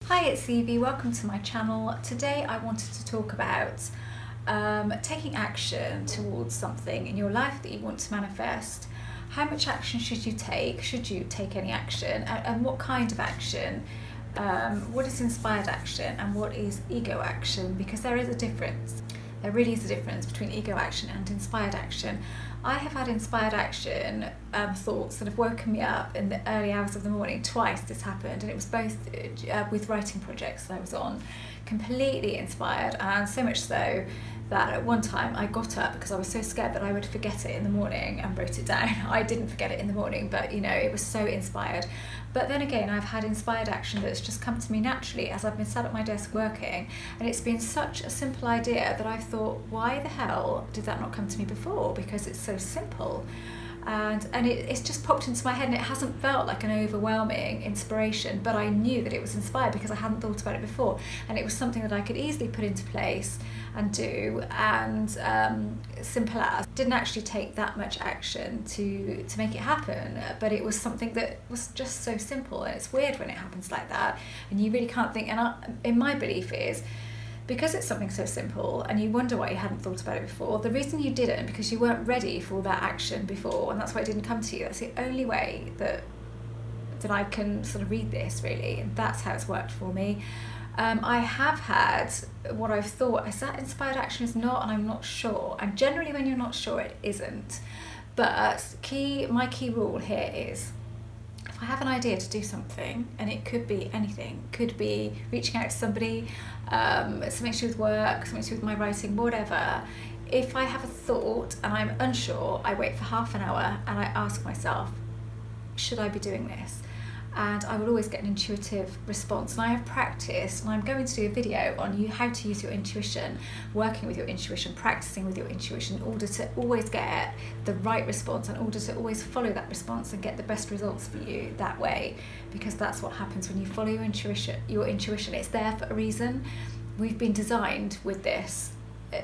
Hi, it's Evie. Welcome to my channel. Today I wanted to talk about taking action towards something in your life that you want to manifest. How much action should you take? Should you take any action? And what kind of action? What is inspired action and what is ego action? Because there is a difference. There really is a difference between ego action and inspired action. I have had inspired action thoughts that have woken me up in the early hours of the morning. Twice this happened, and it was both with writing projects that I was on, completely inspired, and so much so that at one time I got up because I was so scared that I would forget it in the morning and wrote it down. I didn't forget it in the morning, but it was so inspired. But then again, I've had inspired action that's just come to me naturally as I've been sat at my desk working, and it's been such a simple idea that I've thought, why the hell did that not come to me before? Because it's so simple. And it's just popped into my head, and it hasn't felt like an overwhelming inspiration, but I knew that it was inspired because I hadn't thought about it before, and it was something that I could easily put into place and do, and simple as. Didn't actually take that much action to make it happen, but it was something that was just so simple. And it's weird when it happens like that and you really can't think. And my belief is, because it's something so simple and you wonder why you hadn't thought about it before, the reason you didn't, because you weren't ready for that action before, and that's why it didn't come to you. That's the only way that I can sort of read this, really, and that's how it's worked for me. I have had what I've thought is that inspired action is not, and I'm not sure, and generally when you're not sure it isn't. But my key rule here is, if I have an idea to do something, and it could be anything, could be reaching out to somebody, something to do with work, something to do with my writing, whatever. If I have a thought and I'm unsure, I wait for half an hour and I ask myself, should I be doing this? And I will always get an intuitive response. And I have practiced, and I'm going to do a video on how to use your intuition, working with your intuition, practicing with your intuition, in order to always get the right response, in order to always follow that response and get the best results for you that way. Because that's what happens when you follow your intuition. It's there for a reason. We've been designed with this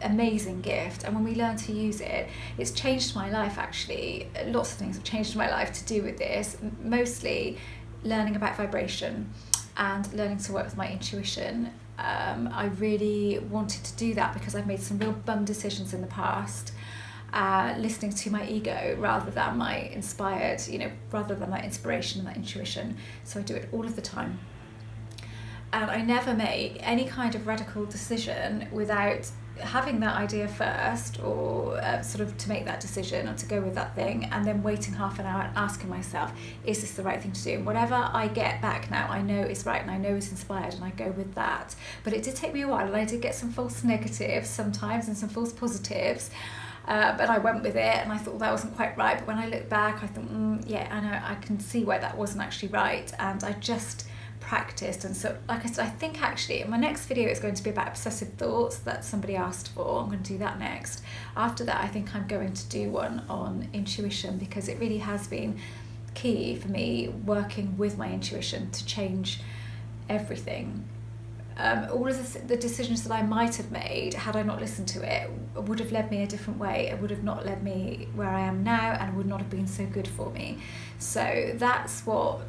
amazing gift, and when we learn to use it, it's changed my life. Actually, lots of things have changed my life to do with this, mostly learning about vibration and learning to work with my intuition. I really wanted to do that because I've made some real bum decisions in the past, listening to my ego rather than my inspired, rather than that inspiration and that intuition. So I do it all of the time. And I never make any kind of radical decision without having that idea first, or sort of to make that decision or to go with that thing, and then waiting half an hour and asking myself, is this the right thing to do? And whatever I get back now, I know is right and I know is inspired, and I go with that. But it did take me a while, and I did get some false negatives sometimes and some false positives. But I went with it, and I thought that wasn't quite right. But when I look back, I thought, yeah, I know, I can see why that wasn't actually right. And I just practiced. And so, like I said, I think actually my next video is going to be about obsessive thoughts that somebody asked for. I'm going to do that next. After that, I think I'm going to do one on intuition, because it really has been key for me working with my intuition to change everything. All of the decisions that I might have made, had I not listened to it, would have led me a different way. It would have not led me where I am now, and would not have been so good for me. So that's what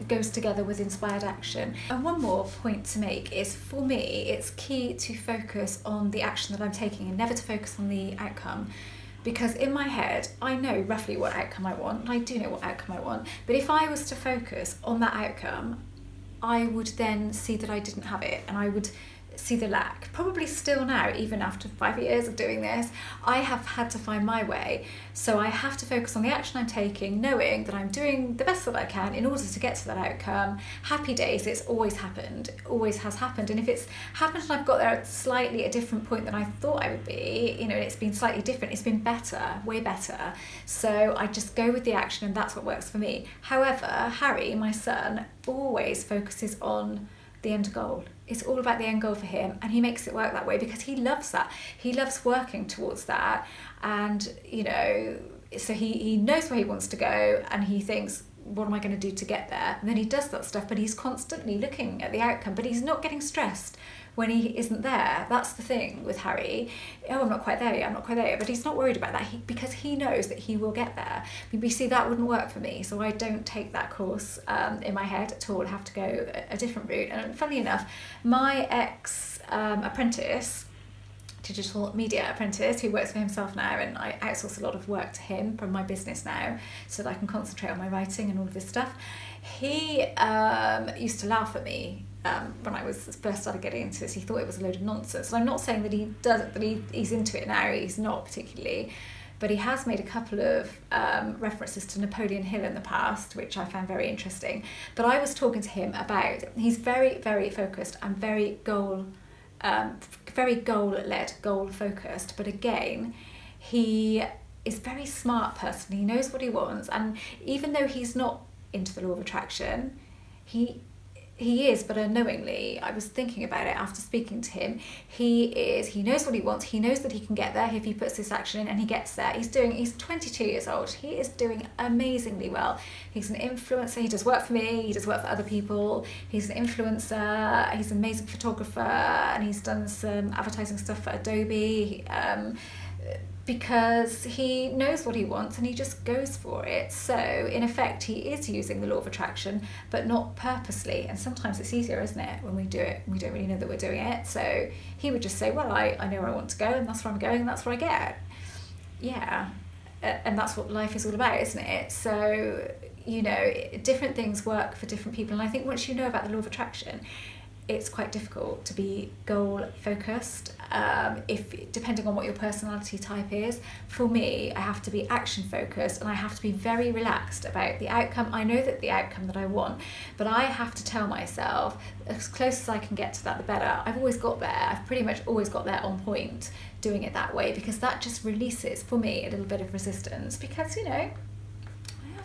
goes together with inspired action. And one more point to make is, for me, it's key to focus on the action that I'm taking and never to focus on the outcome. Because in my head, I know roughly what outcome I want, and I do know what outcome I want. But if I was to focus on that outcome, I would then see that I didn't have it, and I would see the lack. Probably still now, even after 5 years of doing this, I have had to find my way. So I have to focus on the action I'm taking, knowing that I'm doing the best that I can in order to get to that outcome. Happy days, it's always happened, always has happened. And if it's happened and I've got there at slightly a different point than I thought I would be, and it's been slightly different, it's been better, way better. So I just go with the action, and that's what works for me. However, Harry, my son, always focuses on the end goal. It's all about the end goal for him, and he makes it work that way because he loves that. He loves working towards that, and so he knows where he wants to go, and he thinks, what am I going to do to get there? And then he does that stuff, but he's constantly looking at the outcome, but he's not getting stressed when he isn't there. That's the thing with Harry. Oh, I'm not quite there yet, I'm not quite there yet. But he's not worried about that because he knows that he will get there. But you see, that wouldn't work for me. So I don't take that course in my head at all. I have to go a different route. And funnily enough, my ex-apprentice, digital media apprentice, who works for himself now, and I outsource a lot of work to him from my business now so that I can concentrate on my writing and all of this stuff. He used to laugh at me when I was first started getting into this. He thought it was a load of nonsense. And I'm not saying that he doesn't, that he's into it now. He's not particularly, but he has made a couple of references to Napoleon Hill in the past, which I found very interesting. But I was talking to him about, he's very, very focused and very goal-led, goal-focused. But again, he is a very smart person. He knows what he wants. And even though he's not into the law of attraction, he is, but unknowingly, I was thinking about it after speaking to him, he knows what he wants, he knows that he can get there if he puts this action in, and he gets there. He's 22 years old, he is doing amazingly well. He's an influencer, he does work for me, he does work for other people, he's an influencer, he's an amazing photographer, and he's done some advertising stuff for Adobe, because he knows what he wants and he just goes for it. So in effect, he is using the law of attraction, but not purposely. And sometimes it's easier, isn't it, when we do it, we don't really know that we're doing it. So he would just say, well, I know where I want to go, and that's where I'm going, and that's where I get. Yeah, and that's what life is all about, isn't it? So, you know, different things work for different people. And I think once you know about the law of attraction, it's quite difficult to be goal focused, if depending on what your personality type is. For me, I have to be action focused, and I have to be very relaxed about the outcome. I know that the outcome that I want, but I have to tell myself as close as I can get to that, the better. I've always got there. I've pretty much always got there on point doing it that way, because that just releases for me a little bit of resistance. Because, you know,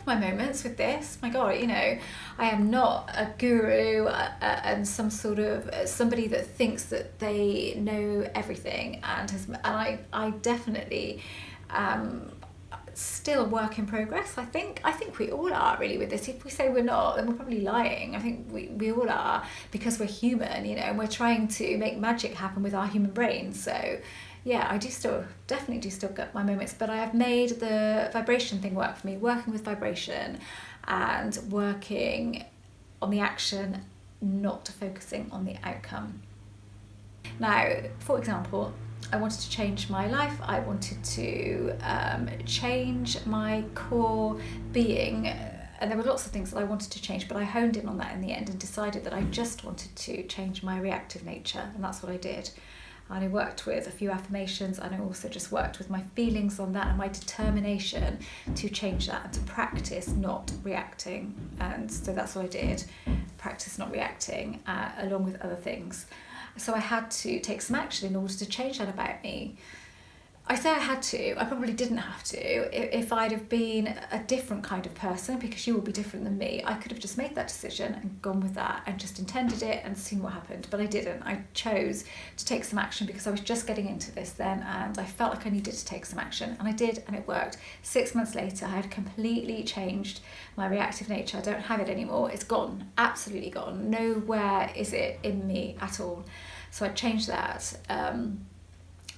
my moments with this, my God, you know, I am not a guru and some sort of somebody that thinks that they know everything, and I definitely still a work in progress. I think we all are really with this. If we say we're not, then we're probably lying. I think we all are, because we're human, you know, and we're trying to make magic happen with our human brains. So yeah, I definitely do still get my moments, but I have made the vibration thing work for me, working with vibration and working on the action, not focusing on the outcome. Now, for example, I wanted to change my life. I wanted to change my core being, and there were lots of things that I wanted to change, but I honed in on that in the end and decided that I just wanted to change my reactive nature, and that's what I did. And I worked with a few affirmations, and I also just worked with my feelings on that and my determination to change that and to practice not reacting. And so that's what I did, practice not reacting, along with other things. So I had to take some action in order to change that about me. I say I had to, I probably didn't have to. If I'd have been a different kind of person, because you will be different than me, I could have just made that decision and gone with that and just intended it and seen what happened. But I didn't. I chose to take some action because I was just getting into this then, and I felt like I needed to take some action, and I did, and it worked. 6 months later, I had completely changed my reactive nature. I don't have it anymore. It's gone, absolutely gone. Nowhere is it in me at all. So I changed that.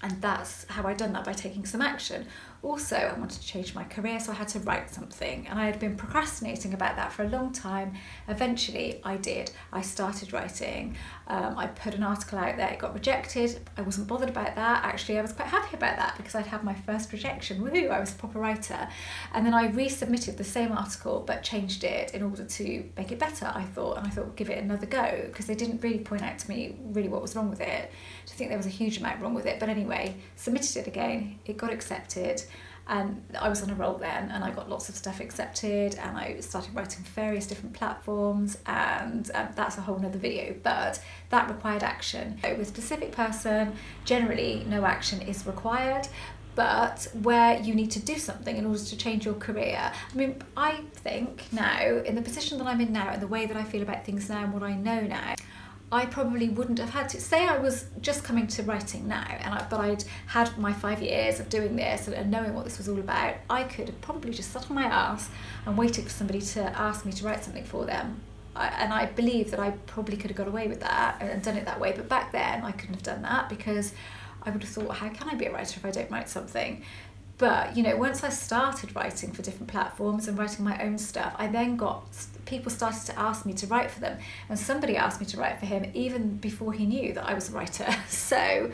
And that's how I'd done that, by taking some action. Also, I wanted to change my career, so I had to write something. And I had been procrastinating about that for a long time. Eventually, I did. I started writing. I put an article out there. It got rejected. I wasn't bothered about that. Actually, I was quite happy about that because I'd had my first rejection. Woohoo, I was a proper writer. And then I resubmitted the same article, but changed it in order to make it better, I thought. And I thought, give it another go, because they didn't really point out to me really what was wrong with it. I think there was a huge amount wrong with it. But anyway, submitted it again. It got accepted. And I was on a roll then, and I got lots of stuff accepted, and I started writing for various different platforms, and that's a whole nother video, but that required action. With a specific person, generally no action is required, but where you need to do something in order to change your career. I mean, I think now, in the position that I'm in now, and the way that I feel about things now and what I know now, I probably wouldn't have had to. Say I was just coming to writing now, but I'd had my 5 years of doing this and knowing what this was all about, I could have probably just sat on my ass and waited for somebody to ask me to write something for them. and I believe that I probably could have got away with that and done it that way, but back then I couldn't have done that, because I would have thought, how can I be a writer if I don't write something? But, you know, once I started writing for different platforms and writing my own stuff, I then got, people started to ask me to write for them. And somebody asked me to write for him even before he knew that I was a writer. So,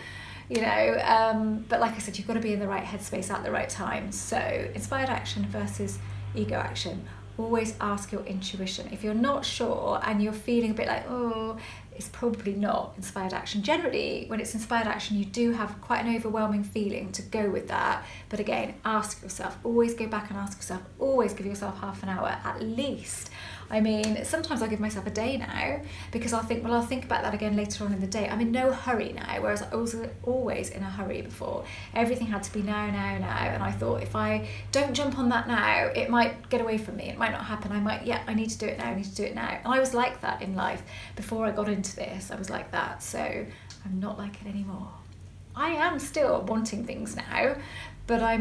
you know, but like I said, you've got to be in the right headspace at the right time. So inspired action versus ego action. Always ask your intuition. If you're not sure and you're feeling a bit like, oh, it's probably not inspired action. Generally, when it's inspired action, you do have quite an overwhelming feeling to go with that. But again, ask yourself, always go back and ask yourself, always give yourself half an hour at least. I mean, sometimes I'll give myself a day now, because I'll think, well, I'll think about that again later on in the day. I'm in no hurry now, whereas I was always in a hurry before. Everything had to be now. And I thought, if I don't jump on that now, it might get away from me. It might not happen. I need to do it now. And I was like that in life. Before I got into this, I was like that. So I'm not like it anymore. I am still wanting things now, but I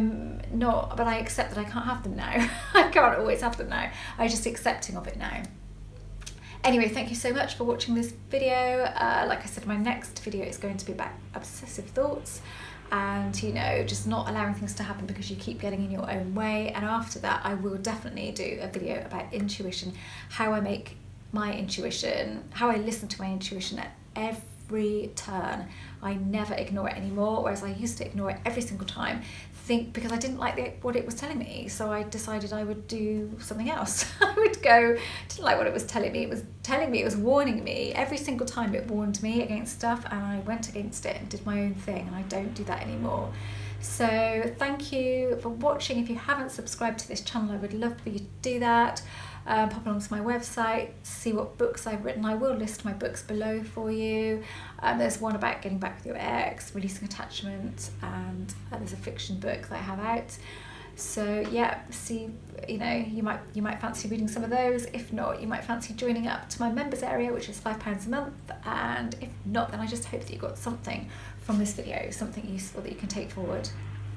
accept that I can't have them now. I can't always have them now. I'm just accepting of it now. Anyway, thank you so much for watching this video. Like I said, my next video is going to be about obsessive thoughts and, you know, just not allowing things to happen because you keep getting in your own way. And after that, I will definitely do a video about intuition, how I make my intuition, how I listen to my intuition at every turn. I never ignore it anymore, whereas I used to ignore it every single time, because I didn't like what it was telling me. So I decided I would do something else. I would go, didn't like what it was telling me. It was warning me. Every single time it warned me against stuff, and I went against it and did my own thing, and I don't do that anymore. So thank you for watching. If you haven't subscribed to this channel, I would love for you to do that. Pop along to my website, see what books I've written. I will list my books below for you. There's one about getting back with your ex, releasing attachment, and there's a fiction book that I have out. So yeah, see, you know, you might fancy reading some of those. If not, you might fancy joining up to my members area, which is £5 a month. And if not, then I just hope that you got something from this video, something useful that you can take forward.